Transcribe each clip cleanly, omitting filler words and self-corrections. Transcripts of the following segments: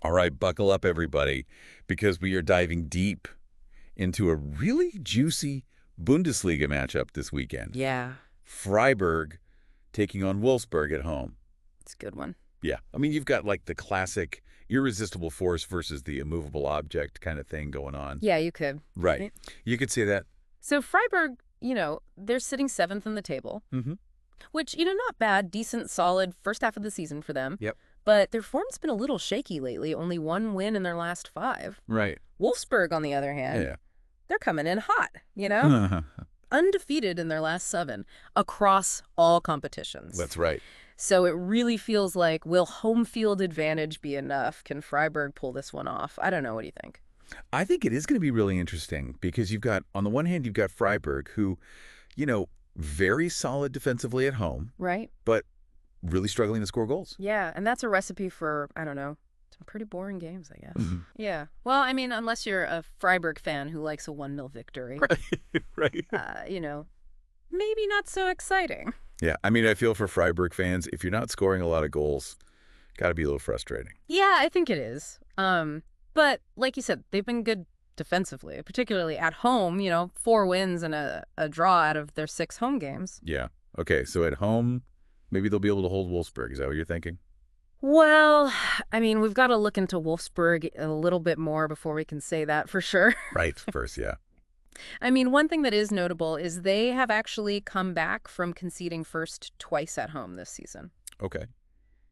All right, buckle up, everybody, because we are diving deep into a really juicy Bundesliga matchup this weekend. Yeah, Freiburg taking on Wolfsburg at home. it's a good one. Yeah, I mean, you've got like the classic irresistible force versus the immovable object kind of thing going on. Yeah, you could. Right. You could say that. So Freiburg, they're sitting seventh in the table, Mm-hmm. which, not bad, decent, solid first half of the season for them. Yep. But their form's been a little shaky lately, only one win in their last 5. Right. Wolfsburg, on the other hand, Yeah. they're coming in hot, undefeated in their last 7 across all competitions. That's right. So it really feels like, will home field advantage be enough? Can Freiburg pull this one off? I don't know. What do you think? I think it is going to be really interesting because you've got, on the one hand, you've got Freiburg who, very solid defensively at home, Right? but really struggling to score goals. Yeah, and that's a recipe for, I don't know, some pretty boring games, I guess. Yeah. Well, I mean, unless you're a Freiburg fan who likes a 1-0 victory. Right. Maybe not so exciting. Yeah, I mean, I feel for Freiburg fans, if you're not scoring a lot of goals, got to be a little frustrating. Yeah, I think it is. But like you said, they've been good defensively, particularly at home, 4 wins and a draw out of their 6 home games. Yeah. Okay, so at home, maybe they'll be able to hold Wolfsburg. Is that what you're thinking? Well, I mean, we've got to look into Wolfsburg a little bit more before we can say that for sure. Right, first, yeah. I mean, one thing that is notable is they have actually come back from conceding first twice at home this season. Okay.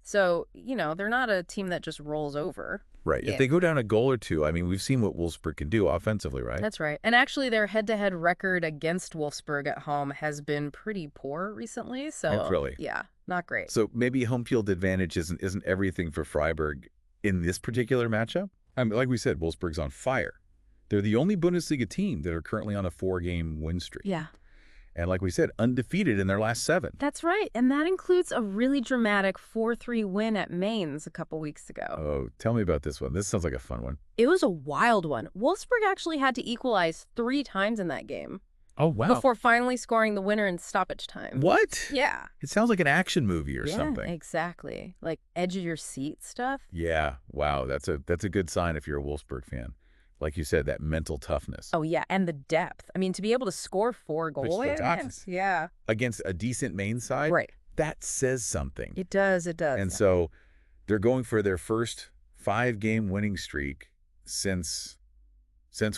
So, they're not a team that just rolls over. Right. Yeah. If they go down a goal or two, I mean, we've seen what Wolfsburg can do offensively, right? That's right. And actually, their head-to-head record against Wolfsburg at home has been pretty poor recently. So, Oh, really? Yeah, not great. So maybe home field advantage isn't everything for Freiburg in this particular matchup? I mean, like we said, Wolfsburg's on fire. They're the only Bundesliga team that are currently on a 4-game win streak. Yeah. And like we said, undefeated in their last 7. That's right. And that includes a really dramatic 4-3 win at Mainz a couple weeks ago. Oh, tell me about this one. This sounds like a fun one. It was a wild one. Wolfsburg actually had to equalize 3 times in that game. Oh, wow. Before finally scoring the winner in stoppage time. What? Yeah. It sounds like an action movie or something. Exactly. Like edge of your seat stuff. Yeah. Wow. That's a good sign if you're a Wolfsburg fan. Like you said, that mental toughness. Oh, yeah. And the depth. I mean, to be able to score 4 goals. Yeah. Against a decent main side. Right. That says something. It does. It does. And so they're going for their first 5-game winning streak since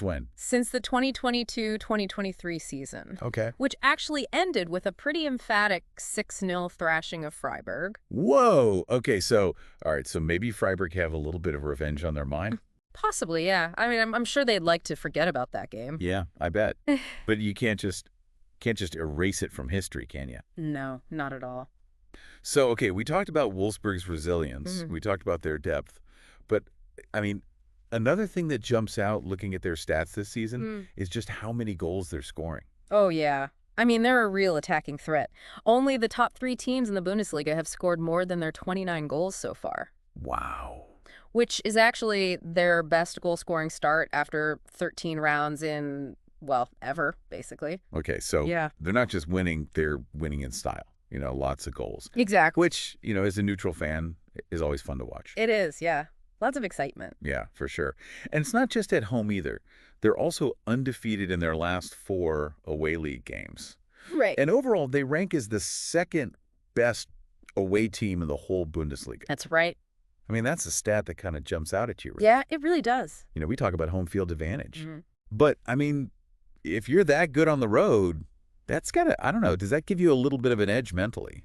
when? Since the 2022-2023 season. Okay. Which actually ended with a pretty emphatic 6-0 thrashing of Freiburg. Whoa. Okay. So, all right. So maybe Freiburg have a little bit of revenge on their mind. Possibly, yeah. I mean, I'm sure they'd like to forget about that game. Yeah, I bet. But you can't just erase it from history, can you? No, not at all. So, okay, we talked about Wolfsburg's resilience. We talked about their depth. But, I mean, another thing that jumps out looking at their stats this season is just how many goals they're scoring. Oh, yeah. I mean, they're a real attacking threat. Only the top 3 teams in the Bundesliga have scored more than their 29 goals so far. Wow. Which is actually their best goal-scoring start after 13 rounds in, well, ever, basically. Okay, so Yeah. they're not just winning, they're winning in style. Lots of goals. Exactly. Which, as a neutral fan, is always fun to watch. It is, yeah. Lots of excitement. Yeah, for sure. And it's not just at home either. They're also undefeated in their last 4 away league games. Right. And overall, they rank as the 2nd best away team in the whole Bundesliga. That's right. I mean, that's a stat that kind of jumps out at you. Right? Yeah, it really does. We talk about home field advantage. But, I mean, if you're that good on the road, that's got to, I don't know, does that give you a little bit of an edge mentally?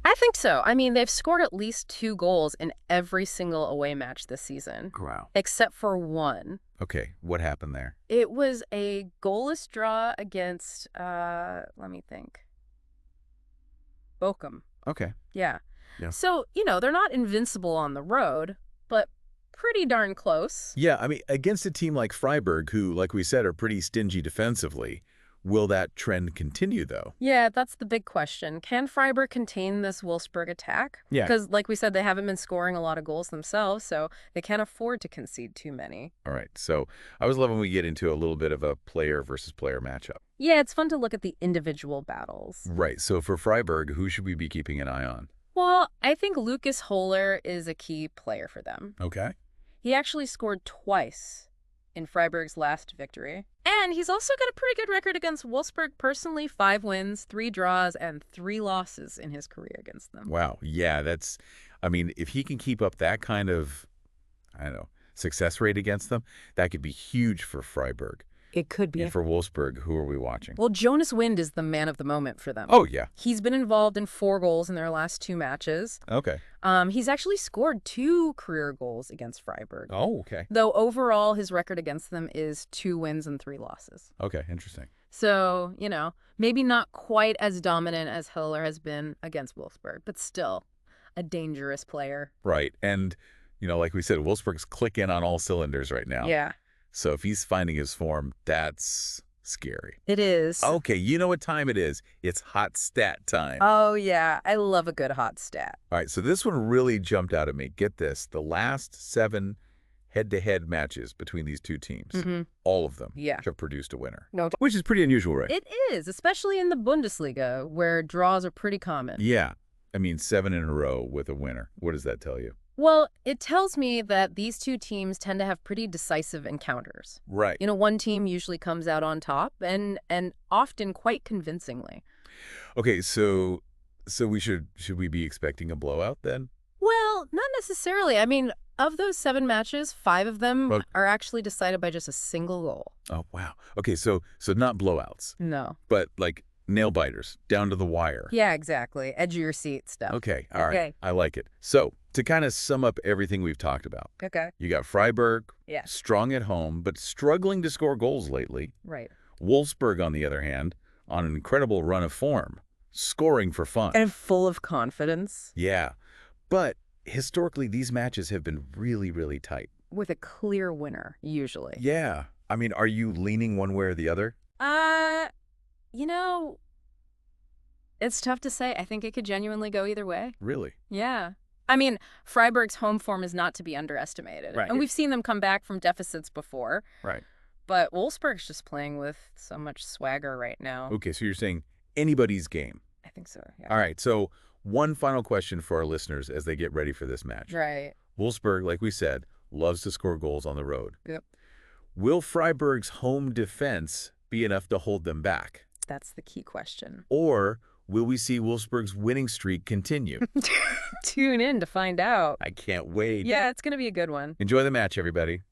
I think so. I mean, they've scored at least 2 goals in every single away match this season. Wow. Except for one. Okay, what happened there? It was a goalless draw against, let me think, Bochum. Okay. Yeah. Yeah. So, they're not invincible on the road, but pretty darn close. Yeah, I mean, against a team like Freiburg, who, like we said, are pretty stingy defensively, will that trend continue, though? Yeah, that's the big question. Can Freiburg contain this Wolfsburg attack? Yeah. Because, like we said, they haven't been scoring a lot of goals themselves, so they can't afford to concede too many. All right, so I was loving we get into a little bit of a player versus player matchup. Yeah, it's fun to look at the individual battles. Right, so for Freiburg, who should we be keeping an eye on? Well, I think Lucas Höler is a key player for them. Okay. He actually scored twice in Freiburg's last victory. And he's also got a pretty good record against Wolfsburg personally. 5 wins, 3 draws, and 3 losses in his career against them. Wow. Yeah, that's, I mean, if he can keep up that kind of, I don't know, success rate against them, that could be huge for Freiburg. It could be. And for Wolfsburg, who are we watching? Well, Jonas Wind is the man of the moment for them. Oh, yeah. He's been involved in 4 goals in their last 2 matches. Okay. He's actually scored 2 career goals against Freiburg. Oh, okay. Though overall, his record against them is 2 wins and 3 losses. Okay, interesting. So, you know, maybe not quite as dominant as Höler has been against Wolfsburg, but still a dangerous player. Right. And, you know, like we said, Wolfsburg's clicking on all cylinders right now. Yeah. So if he's finding his form, that's scary. It is. Okay, you know what time it is. It's hot stat time. Oh, yeah. I love a good hot stat. All right, so this one really jumped out at me. Get this. The last 7 head-to-head matches between these two teams, all of them have produced a winner. No, which is pretty unusual, right? it is, especially in the Bundesliga, where draws are pretty common. Yeah. I mean, 7 in a row with a winner. What does that tell you? Well, it tells me that these two teams tend to have pretty decisive encounters. Right. You know, one team usually comes out on top, and often quite convincingly. Okay, so should we be expecting a blowout then? Well, not necessarily. I mean, of those 7 matches, 5 of them are actually decided by just a single goal. Oh, wow. Okay, so not blowouts. No. But like nail biters, down to the wire. Yeah, exactly. Edge of your seat stuff. Okay, all right. I like it. So, to kind of sum up everything we've talked about. Okay. You got Freiburg, Yeah. strong at home, but struggling to score goals lately. Right. Wolfsburg, on the other hand, on an incredible run of form, scoring for fun. And full of confidence. Yeah. But historically, these matches have been really, really tight. With a clear winner, usually. Yeah. I mean, are you leaning one way or the other? You know, it's tough to say. I think it could genuinely go either way. Really? Yeah. I mean, Freiburg's home form is not to be underestimated. Right. And we've seen them come back from deficits before. Right. But Wolfsburg's just playing with so much swagger right now. Okay, so you're saying anybody's game. I think so, yeah. All right, so one final question for our listeners as they get ready for this match. Right. Wolfsburg, like we said, loves to score goals on the road. Yep. Will Freiburg's home defense be enough to hold them back? That's the key question. Or will we see Wolfsburg's winning streak continue? Tune in to find out. I can't wait. Yeah, it's going to be a good one. Enjoy the match, everybody.